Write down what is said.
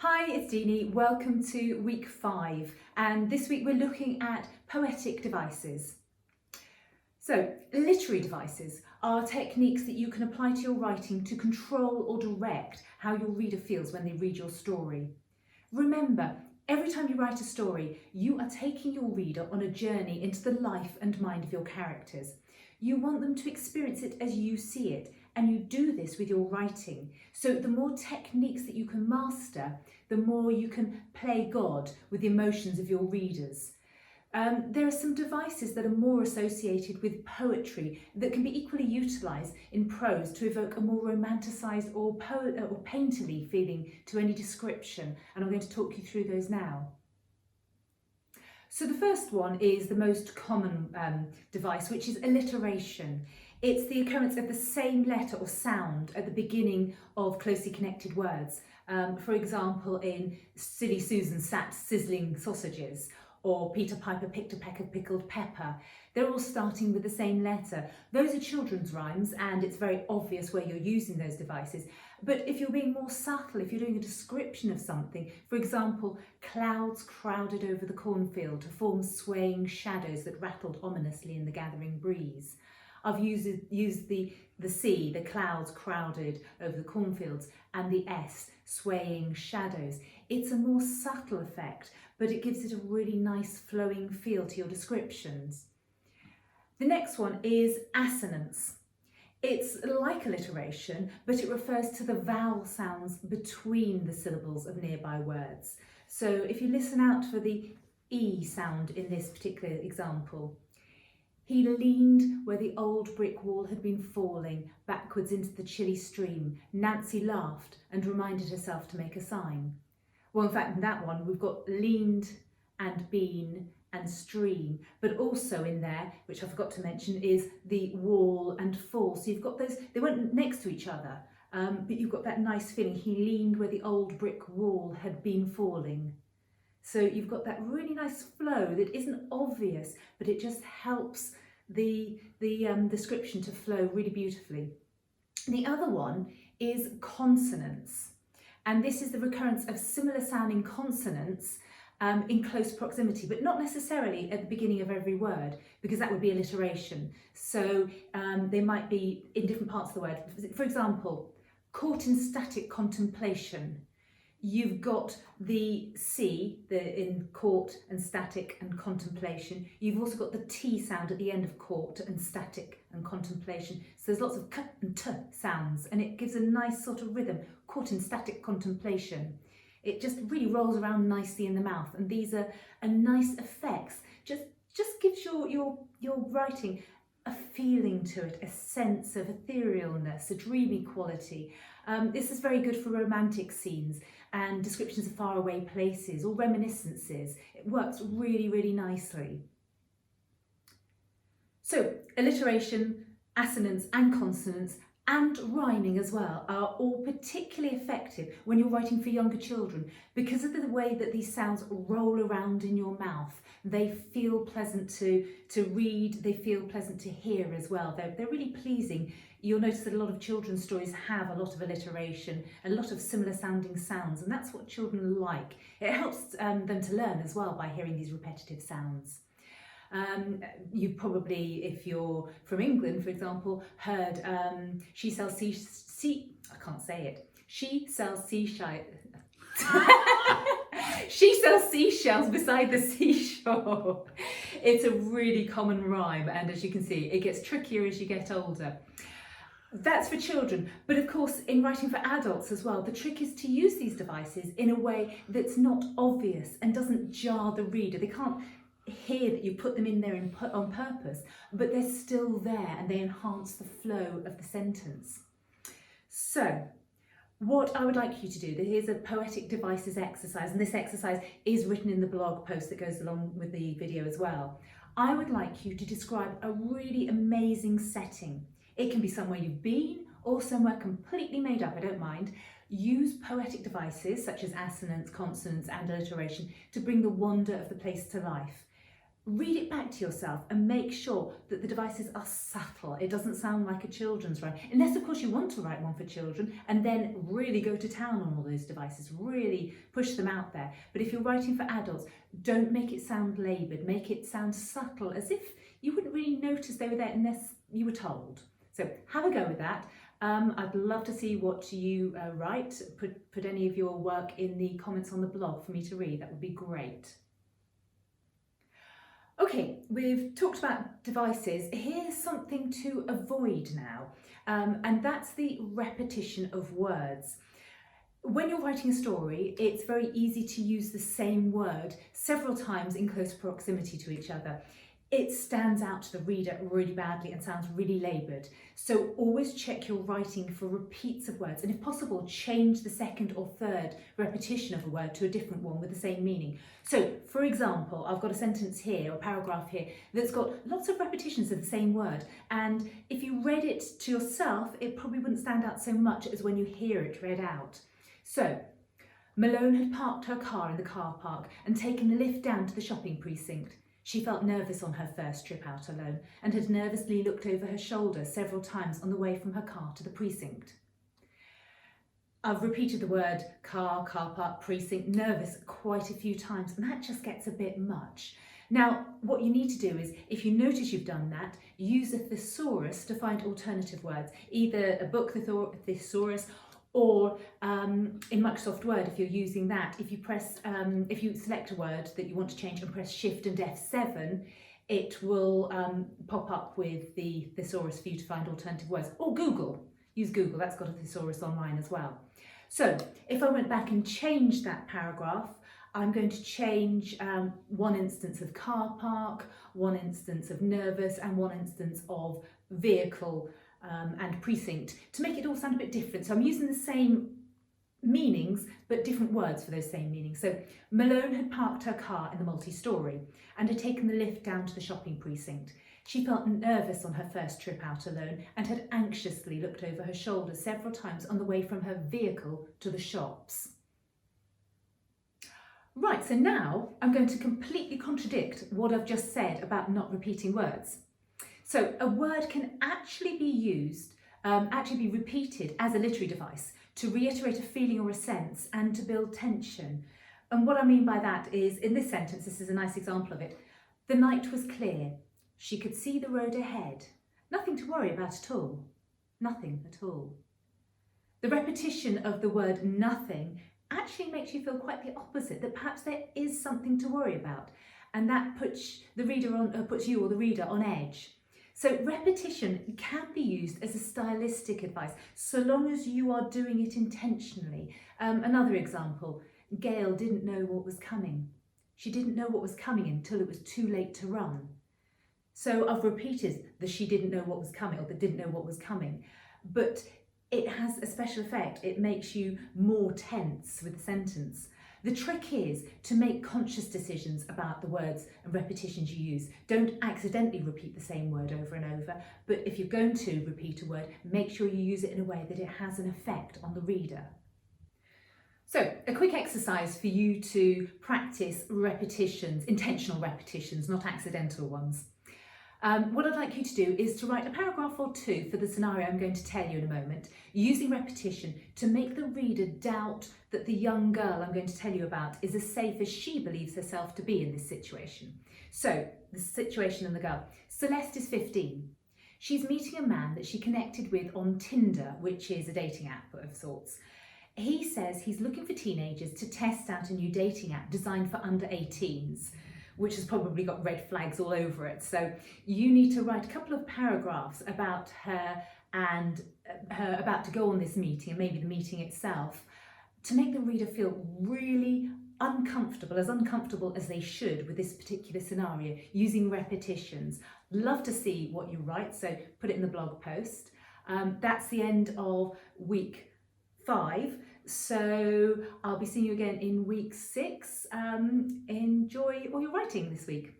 Hi, it's Jeannie. Welcome to week 5, and this week we're looking at poetic devices. So, literary devices are techniques that you can apply to your writing to control or direct how your reader feels when they read your story. Remember, every time you write a story, you are taking your reader on a journey into the life and mind of your characters. You want them to experience it as you see it, and you do this with your writing. So the more techniques that you can master, the more you can play God with the emotions of your readers. There are some devices that are more associated with poetry that can be equally utilised in prose to evoke a more romanticised or painterly feeling to any description, and I'm going to talk you through those now. So the first one is the most common device, which is alliteration. It's the occurrence of the same letter or sound at the beginning of closely connected words. For example, in Silly Susan sat sizzling sausages, or Peter Piper picked a peck of pickled pepper. They're all starting with the same letter. Those are children's rhymes, and it's very obvious where you're using those devices. But if you're being more subtle, if you're doing a description of something, for example, clouds crowded over the cornfield to form swaying shadows that rattled ominously in the gathering breeze. I've used the C, the clouds crowded over the cornfields, and the S, swaying shadows. It's a more subtle effect, but it gives it a really nice flowing feel to your descriptions. The next one is assonance. It's like alliteration, but it refers to the vowel sounds between the syllables of nearby words. So if you listen out for the E sound in this particular example, he leaned where the old brick wall had been falling backwards into the chilly stream. Nancy laughed and reminded herself to make a sign. Well, in fact, in that one, we've got leaned and been and stream, but also in there, which I forgot to mention, is the wall and fall. So you've got those, they weren't next to each other, but you've got that nice feeling. He leaned where the old brick wall had been falling. So you've got that really nice flow that isn't obvious, but it just helps the description to flow really beautifully. The other one is consonance. And this is the recurrence of similar sounding consonants in close proximity, but not necessarily at the beginning of every word, because that would be alliteration. So they might be in different parts of the word. For example, caught in static contemplation. You've got the C in caught and static and contemplation. You've also got the T sound at the end of caught and static and contemplation. So there's lots of K and T sounds, and it gives a nice sort of rhythm. Caught in static contemplation. It just really rolls around nicely in the mouth, and these are nice effects. Just gives your writing a feeling to it, a sense of etherealness, a dreamy quality. This is very good for romantic scenes and descriptions of faraway places or reminiscences. It works really, really nicely. So, alliteration, assonance and consonance and rhyming as well are all particularly effective when you're writing for younger children because of the way that these sounds roll around in your mouth. They feel pleasant to read, they feel pleasant to hear as well. They're really pleasing. You'll notice that a lot of children's stories have a lot of alliteration, a lot of similar sounding sounds, and that's what children like. It helps them to learn as well by hearing these repetitive sounds. You probably, if you're from England, for example, heard she sells I can't say it. She sells she sells seashells beside the seashore. It's a really common rhyme, and as you can see, it gets trickier as you get older. That's for children, but of course in writing for adults as well, the trick is to use these devices in a way that's not obvious and doesn't jar the reader. They can't hear that you put them in there on purpose, but they're still there and they enhance the flow of the sentence. So what I would like you to do, here's a Poetic Devices exercise, and this exercise is written in the blog post that goes along with the video as well. I would like you to describe a really amazing setting. It can be somewhere you've been or somewhere completely made up, I don't mind. Use poetic devices such as assonance, consonance and alliteration to bring the wonder of the place to life. read it back to yourself and make sure that the devices are subtle. It doesn't sound like a children's rhyme, unless of course you want to write one for children and then really go to town on all those devices, really push them out there. But if you're writing for adults, don't make it sound laboured, make it sound subtle, as if you wouldn't really notice they were there unless you were told. So have a go with that. I'd love to see what you write. Put any of your work in the comments on the blog for me to read. That would be great. Okay, we've talked about devices. Here's something to avoid now, and that's the repetition of words. When you're writing a story, it's very easy to use the same word several times in close proximity to each other. It stands out to the reader really badly and sounds really laboured. So always check your writing for repeats of words, and if possible, change the second or third repetition of a word to a different one with the same meaning. So, for example, I've got a sentence here, or a paragraph here, that's got lots of repetitions of the same word, and if you read it to yourself, it probably wouldn't stand out so much as when you hear it read out. So, Malone had parked her car in the car park and taken the lift down to the shopping precinct. She felt nervous on her first trip out alone and had nervously looked over her shoulder several times on the way from her car to the precinct. I've repeated the word car, car park, precinct, nervous quite a few times, and that just gets a bit much. Now, what you need to do is, if you notice you've done that, use a thesaurus to find alternative words, either a book thesaurus or in Microsoft Word, if you're using that, if you select a word that you want to change and press Shift and F7, it will pop up with the thesaurus for you to find alternative words. Or Google, use Google, that's got a thesaurus online as well. So if I went back and changed that paragraph, I'm going to change one instance of car park, one instance of nervous, and one instance of vehicle and precinct to make it all sound a bit different. So I'm using the same meanings but different words for those same meanings. So Malone had parked her car in the multi-storey and had taken the lift down to the shopping precinct. She felt nervous on her first trip out alone and had anxiously looked over her shoulder several times on the way from her vehicle to the shops. Right, so now I'm going to completely contradict what I've just said about not repeating words. So a word can actually be used, be repeated as a literary device to reiterate a feeling or a sense and to build tension. And what I mean by that is, in this sentence, this is a nice example of it. The night was clear. She could see the road ahead. Nothing to worry about at all. Nothing at all. The repetition of the word nothing actually makes you feel quite the opposite, that perhaps there is something to worry about. And that puts you or the reader on edge. So repetition can be used as a stylistic advice, so long as you are doing it intentionally. Another example, Gail didn't know what was coming. She didn't know what was coming until it was too late to run. So I've repeated the she didn't know what was coming, or the didn't know what was coming, but it has a special effect. It makes you more tense with the sentence. The trick is to make conscious decisions about the words and repetitions you use. Don't accidentally repeat the same word over and over, but if you're going to repeat a word, make sure you use it in a way that it has an effect on the reader. So, a quick exercise for you to practice repetitions, intentional repetitions, not accidental ones. What I'd like you to do is to write a paragraph or two for the scenario I'm going to tell you in a moment, using repetition to make the reader doubt that the young girl I'm going to tell you about is as safe as she believes herself to be in this situation. So, the situation and the girl. Celeste is 15. She's meeting a man that she connected with on Tinder, which is a dating app of sorts. He says he's looking for teenagers to test out a new dating app designed for under 18s. Which has probably got red flags all over it. So you need to write a couple of paragraphs about her and her about to go on this meeting, and maybe the meeting itself, to make the reader feel really uncomfortable as they should with this particular scenario, using repetitions. Love to see what you write, so put it in the blog post. That's the end of week 5. So I'll be seeing you again in week 6. Enjoy all your writing this week.